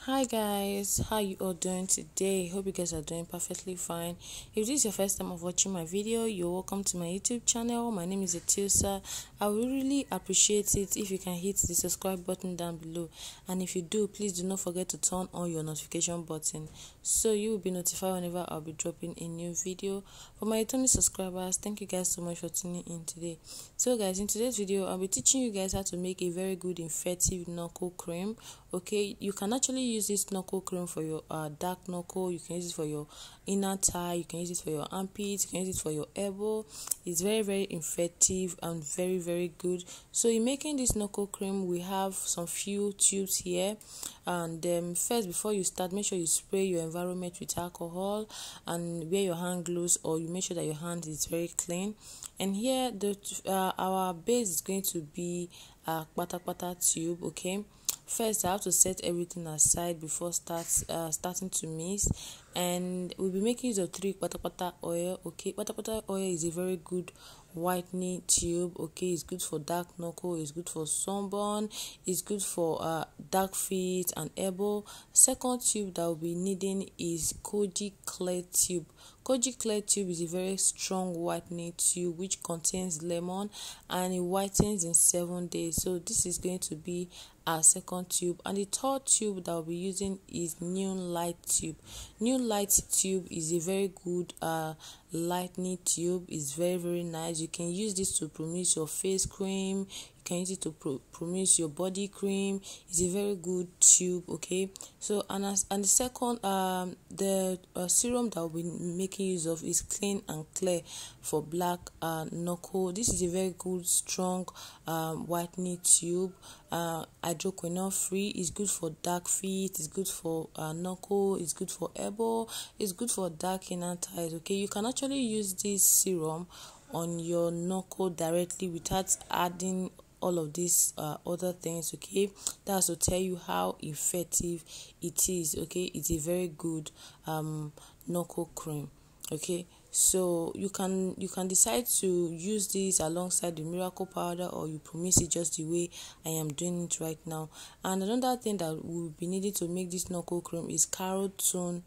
Hi guys, how you all doing today? Hope you guys are doing perfectly fine. If this is your first time of watching my video, you're welcome to my YouTube channel. My name is Etiosa. I would really appreciate it if you can hit the subscribe button down below, and if you do, please do not forget to turn on your notification button so you will be notified whenever I'll be dropping a new video. For my returning subscribers, thank you guys so much for tuning in today. So guys, in today's video I'll be teaching you guys how to make a very good infective knuckle cream. Okay, you can actually use this knuckle cream for your dark knuckle. You can use it for your inner thigh, you can use it for your armpits, you can use it for your elbow. It's very effective and very good. So in making this knuckle cream, we have some few tubes here, and first, before you start, make sure you spray your environment with alcohol and wear your hand gloves, or you make sure that your hand is very clean. And here our base is going to be a pata tube. Okay, first I have to set everything aside before starting to mix, and we'll be making use of 3 pata oil. Okay, pata oil is a very good whitening tube. Okay, it's good for dark knuckle, it's good for sunburn, it's good for dark feet and elbow. Second tube that we'll be needing is Koji Clear tube. Koji Clear tube is a very strong whitening tube which contains lemon, and it whitens in 7 days. So this is going to be our second tube. And the third tube that we'll be using is New Light tube. New Light tube is a very good lightening tube. It's very nice. You can use this to promote your face cream, you can use it to promote your body cream. It's a very good tube. Okay, so and the second the serum that we'll be making use of is Clean and Clear for black knuckle. This is a very good strong whitening tube, hydroquinone free. It's good for dark feet, it's good for knuckle, it's good for elbow, it's good for dark inner thighs. Okay, you can actually use this serum on your knuckle directly without adding all of these other things. Okay, that's to tell you how effective it is. Okay, it's a very good knuckle cream. Okay, so you can decide to use this alongside the miracle powder, or you promise it just the way I am doing it right now. And another thing that we'll be needing to make this knuckle cream is carotone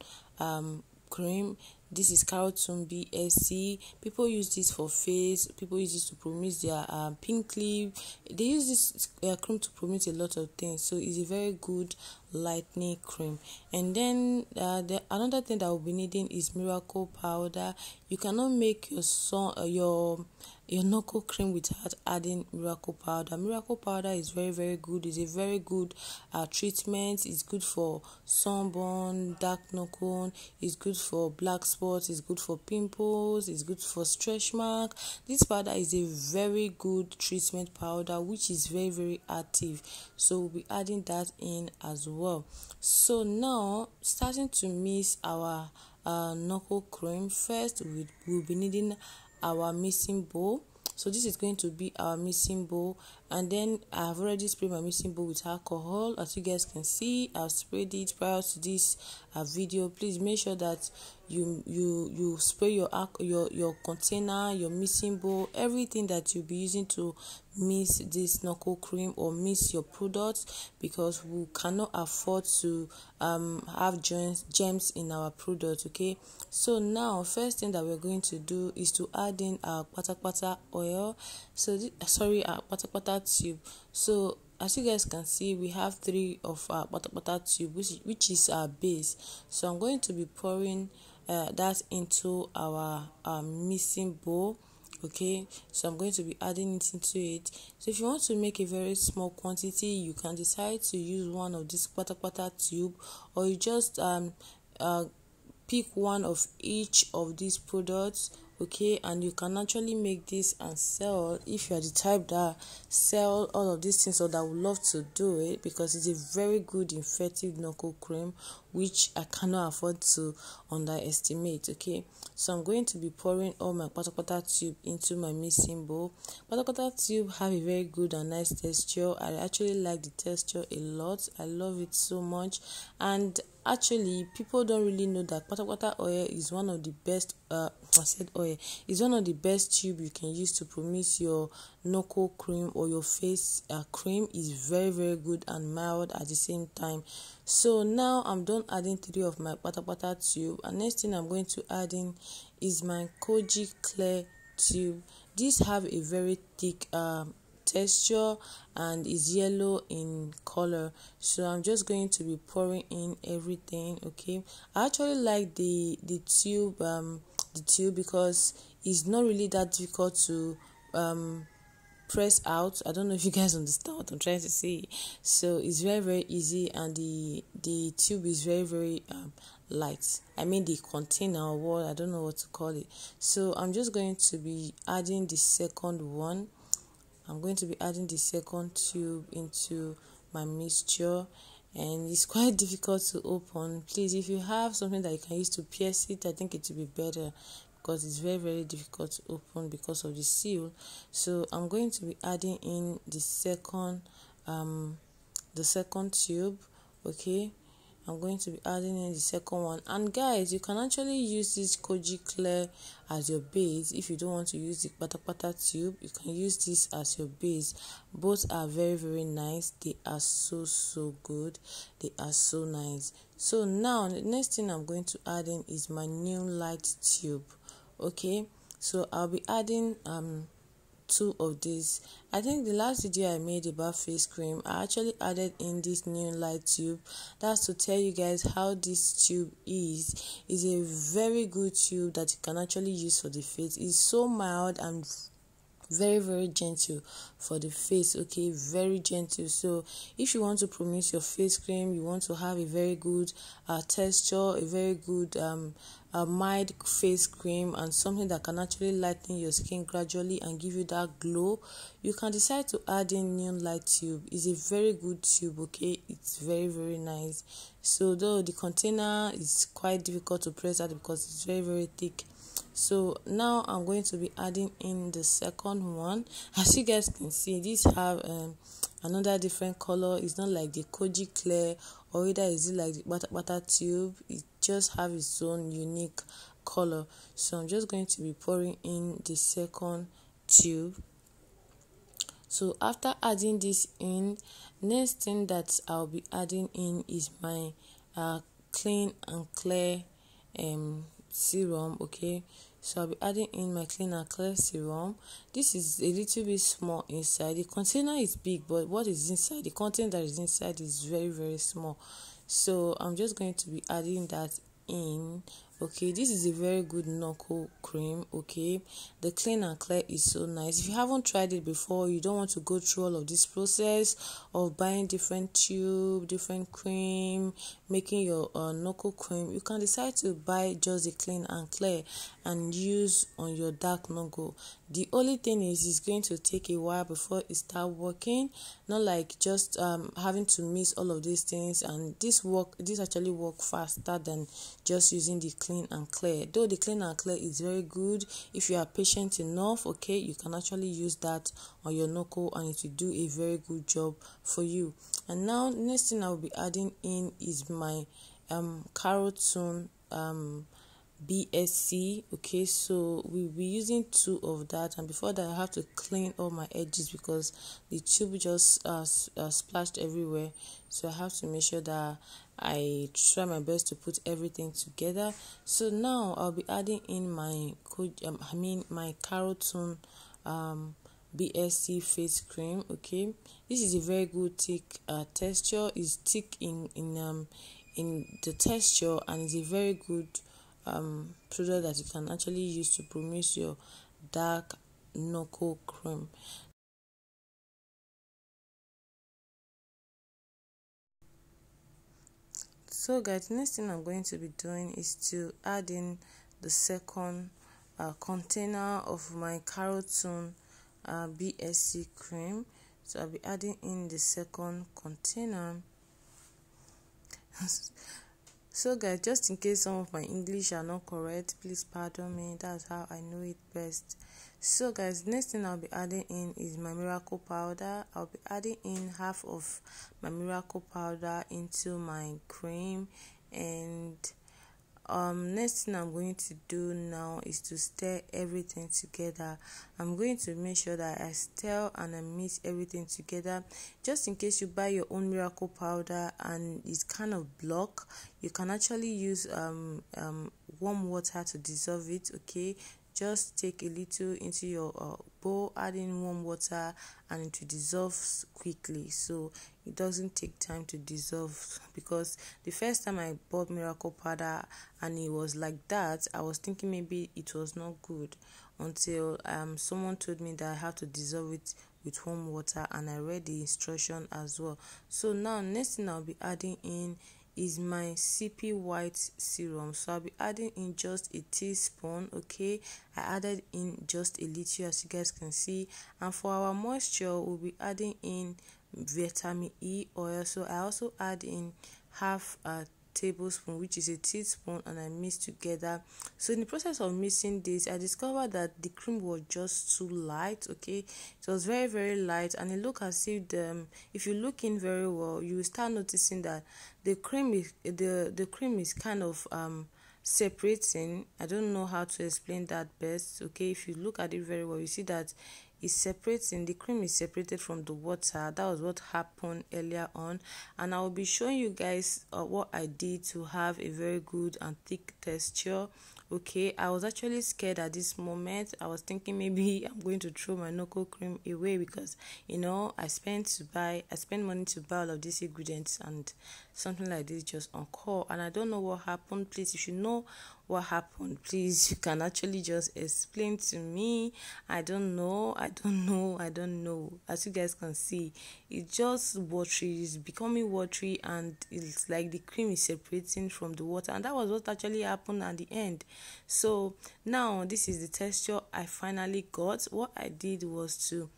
cream. This is carotone BSC. People use this for face, people use this to promote their pink lip. They use this cream to promote a lot of things, so it's a very good lightening cream. And then another thing that we'll be needing is miracle powder. You cannot make your knuckle cream without adding miracle powder. Miracle powder is very good. It's a very good treatment. It's good for sunburn, dark knuckle, it's good for black spots, it's good for pimples, it's good for stretch mark. This powder is a very good treatment powder which is very active, so we'll be adding that in as well. So now, starting to mix our knuckle cream, first we'll be needing our mixing bowl. So this is going to be our mixing bowl, and then I've already sprayed my mixing bowl with alcohol. As you guys can see, I've sprayed it prior to this video. Please make sure that you spray your container, your mixing bowl, everything that you'll be using to mix this knuckle cream or mix your products, because we cannot afford to have germs in our product. Okay, so now first thing that we're going to do is to add in our pata oil. So our pata tube. So as you guys can see, we have 3 of our pata tube, which is our base. So I'm going to be pouring that into our mixing bowl. Okay, so I'm going to be adding it into it. So if you want to make a very small quantity, you can decide to use one of this pata tube, or you just pick one of each of these products. Okay, and you can actually make this and sell if you are the type that sell all of these things, or that would love to do it, because it's a very good effective knuckle cream which I cannot afford to underestimate. Okay, so I'm going to be pouring all my pata tube into my mixing bowl. Pata tube have a very good and nice texture. I actually like the texture a lot. I love it so much, and actually people don't really know that patapata oil is one of the best I said oil is one of the best tube you can use to promise your knuckle cream or your face cream. Is very very good and mild at the same time. So now I'm done adding 3 of my patapata tube, and next thing I'm going to add in is my Koji clear tube. These have a very thick texture and is yellow in color, so I'm just going to be pouring in everything. Okay, I actually like the tube because it's not really that difficult to press out. I don't know if you guys understand what I'm trying to say. So it's very very easy, and the tube is very very light. I mean the container or what, I don't know what to call it. So I'm just going to be adding the second one. I'm going to be adding the second tube into my mixture, and it's quite difficult to open. Please, if you have something that you can use to pierce it, I think it will be better, because it's very very difficult to open because of the seal. So I'm going to be adding in the second tube. Okay, I'm going to be adding in the second one. And guys, you can actually use this Koji Clear as your base. If you don't want to use the patapata tube, you can use this as your base. Both are very very nice. They are so good. They are so nice. So now the next thing I'm going to add in is my new light tube. Okay, so I'll be adding 2 of these. I think the last video I made about face cream, I actually added in this new light tube. That's to tell you guys how this tube is a very good tube that you can actually use for the face. It's so mild and very very gentle for the face. Okay, very gentle. So if you want to promise your face cream, you want to have a very good texture, a very good a mild face cream, and something that can actually lighten your skin gradually and give you that glow, you can decide to add in neon light tube. It's a very good tube. Okay, it's very very nice. So though the container is quite difficult to press out because it's very very thick. So now I'm going to be adding in the second one. As you guys can see, these have another different color. It's not like the Koji Clear, or either is it like the butter tube. It just have its own unique color. So I'm just going to be pouring in the second tube. So after adding this in, next thing that I'll be adding in is my clean and clear serum. Okay, so I'll be adding in my clean and clear serum. This is a little bit small inside. The container is big, but what is inside, the content that is inside, is very very small. So I'm just going to be adding that in. Okay, this is a very good knuckle cream. Okay, the clean and clear is so nice. If you haven't tried it before, you don't want to go through all of this process of buying different tube, different cream, making your knuckle cream, you can decide to buy just the clean and clear and use on your dark knuckle. The only thing is, it's going to take a while before it start working, not like just having to miss all of these things. And this actually work faster than just using the clean and clear. Though the clean and clear is very good, if you are patient enough, okay, you can actually use that on your knuckle and it will do a very good job for you. And now next thing I will be adding in is my carotene BSC. Okay, so we'll be using 2 of that, and before that I have to clean all my edges because the tube just splashed everywhere. So I have to make sure that I try my best to put everything together. So now I'll be adding in my my carotene BSC face cream. Okay, this is a very good thick texture. It's thick in the texture, and it's a very good product that you can actually use to promise your dark knuckle cream. So guys, next thing I'm going to be doing is to add in the second container of my carotene BSC cream. So I'll be adding in the second container. So guys, just in case some of my English are not correct, please pardon me. That's how I know it best. So guys, next thing I'll be adding in is my miracle powder. I'll be adding in half of my miracle powder into my cream, And next thing I'm going to do now is to stir everything together. I'm going to make sure that I stir and I mix everything together. Just in case you buy your own miracle powder and it's kind of block, you can actually use warm water to dissolve it. Okay, just take a little into your bowl, add in warm water, and it will dissolve quickly, so it doesn't take time to dissolve. Because the first time I bought miracle powder and it was like that, I was thinking maybe it was not good, until someone told me that I have to dissolve it with warm water, and I read the instruction as well. So now next thing I'll be adding in is my CP white serum. So I'll be adding in just a teaspoon. Okay, I added in just a little, as you guys can see. And for our moisture, we'll be adding in vitamin E oil. So I also add in half a tablespoon, which is a teaspoon, and I mix together. So in the process of mixing this, I discovered that the cream was just too light. Okay, it was very, very light, and it looked as if if you look in very well, you will start noticing that the cream is kind of separating. I don't know how to explain that best. Okay, if you look at it very well, you see that it's separating. The cream is separated from the water. That was what happened earlier on, and I will be showing you guys what I did to have a very good and thick texture. Okay, I was actually scared at this moment. I was thinking maybe I'm going to throw my knuckle cream away, because I spent money to buy all of these ingredients, and something like this just occurred, and I don't know what happened. Please, if you know what happened, please, you can actually just explain to me. I don't know. As you guys can see, it's just watery. It's becoming watery, and it's like the cream is separating from the water, and that was what actually happened at the end. So now this is the texture I finally got. What I did was to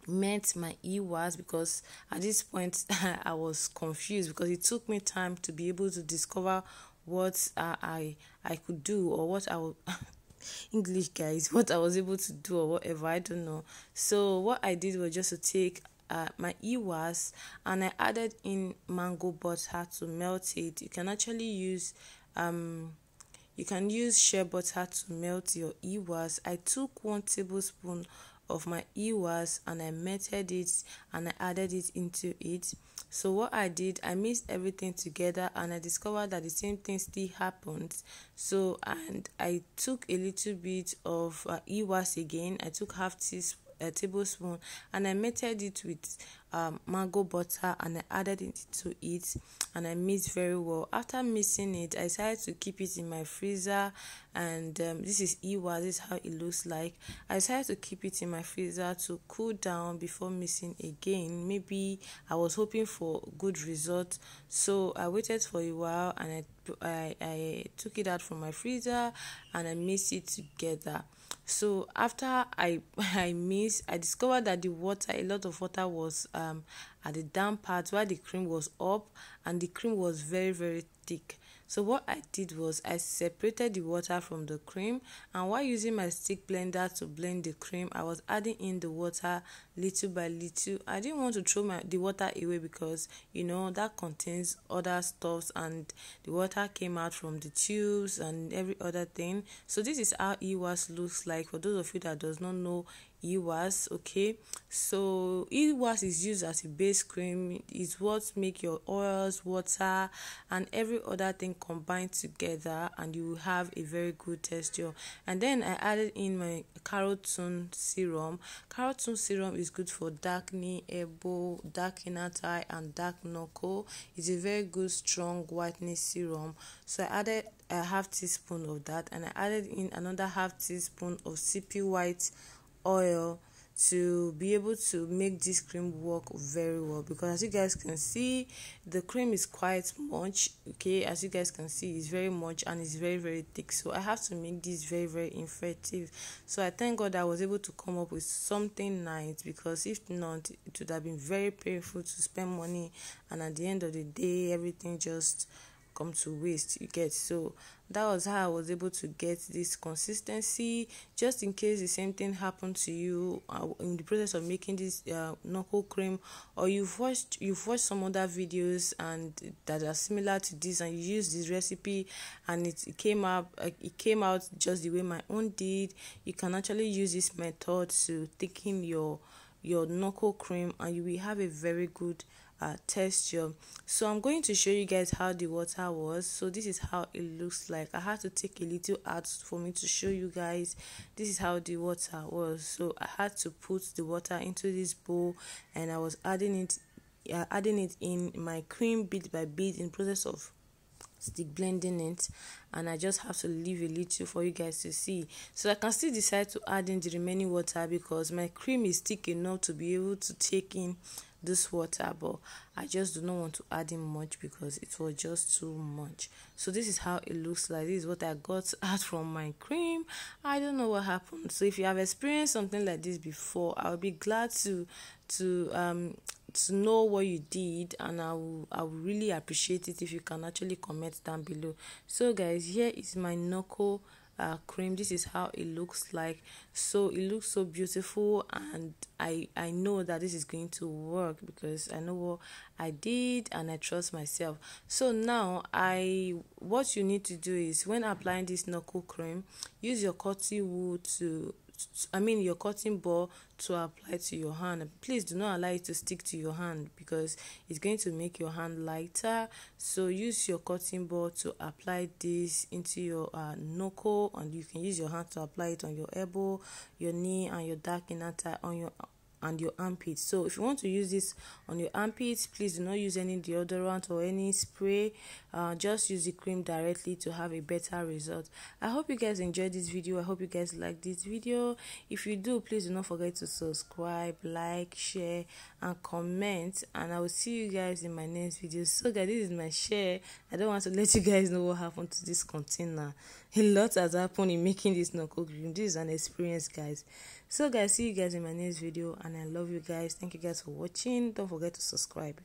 met my EWAS, because at this point I was confused, because it took me time to be able to discover what I could do, or what I would English, guys, what I was able to do, or whatever, I don't know. So what I did was just to take my EWAS, and I added in mango butter to melt it. You can actually use shea butter to melt your EWAS. I took 1 tablespoon of my EWAS and I melted it, and I added it into it. So what I did, I mixed everything together, and I discovered that the same thing still happened. So, and I took a little bit of EWAS again. I took a tablespoon, and I melted it with mango butter, and I added it to it, and I mixed very well. After mixing it, I decided to keep it in my freezer, and this is EWAS. This is how it looks like. I decided to keep it in my freezer to cool down before mixing again. Maybe I was hoping for good results, so I waited for a while, and I took it out from my freezer, and I mixed it together. So after I discovered that a lot of water was at the down part, while the cream was up, and the cream was very, very thick. So what I did was I separated the water from the cream, and while using my stick blender to blend the cream, I was adding in the water little by little. I didn't want to throw the water away, because that contains other stuffs, and the water came out from the tubes and every other thing. So this is how EWAS looks like, for those of you that does not know EWAS. Okay, so EWAS is used as a base cream. It's what make your oils, water, and every other thing combined together, and you will have a very good texture. And then I added in my carotene serum. Carotene serum is good for darkening elbow, dark inner thigh, and dark knuckle. It's a very good strong whitening serum. So I added a half teaspoon of that, and I added in another half teaspoon of CP white oil to be able to make this cream work very well, because as you guys can see, the cream is quite much. Okay, as you guys can see, it's very much, and it's very, very thick. So I have to make this very, very effective. So I thank God I was able to come up with something nice, because if not, it would have been very painful to spend money, and at the end of the day, everything just come to waste, you get. So that was how I was able to get this consistency, just in case the same thing happened to you in the process of making this knuckle cream, or you've watched some other videos and that are similar to this, and you use this recipe and it came out just the way my own did. You can actually use this method to thicken your knuckle cream, and you will have a very good texture. So I'm going to show you guys how the water was. So this is how it looks like. I had to take a little out for me to show you guys. This is how the water was. So I had to put the water into this bowl, and I was adding it in my cream bit by bit in process of stick blending it, and I just have to leave a little for you guys to see. So I can still decide to add in the remaining water because my cream is thick enough to be able to take in this water, but I just do not want to add in much because it was just too much. So this is how it looks like. This is what I got out from my cream. I don't know what happened. So if you have experienced something like this before, I'll be glad to know what you did, and I will really appreciate it if you can actually comment down below. So guys, here is my knuckle cream. This is how it looks like. So it looks so beautiful, and I know that this is going to work because I know what I did and I trust myself. So now what you need to do is, when applying this knuckle cream, use your cotton wool your cotton ball to apply to your hand. Please do not allow it to stick to your hand because it's going to make your hand lighter. So use your cotton ball to apply this into your knuckle, and you can use your hand to apply it on your elbow, your knee, and your dark inner thigh, and your armpits. So if you want to use this on your armpits, please do not use any deodorant or any spray. Just use the cream directly to have a better result. I hope you guys enjoyed this video. I hope you guys like this video. If you do, please do not forget to subscribe, like, share, and comment, and I will see you guys in my next video. So guys, this is my share. I don't want to let you guys know what happened to this container. A lot has happened in making this knuckle cream. This is an experience, guys. So guys, see you guys in my next video, and I love you guys. Thank you guys for watching. Don't forget to subscribe.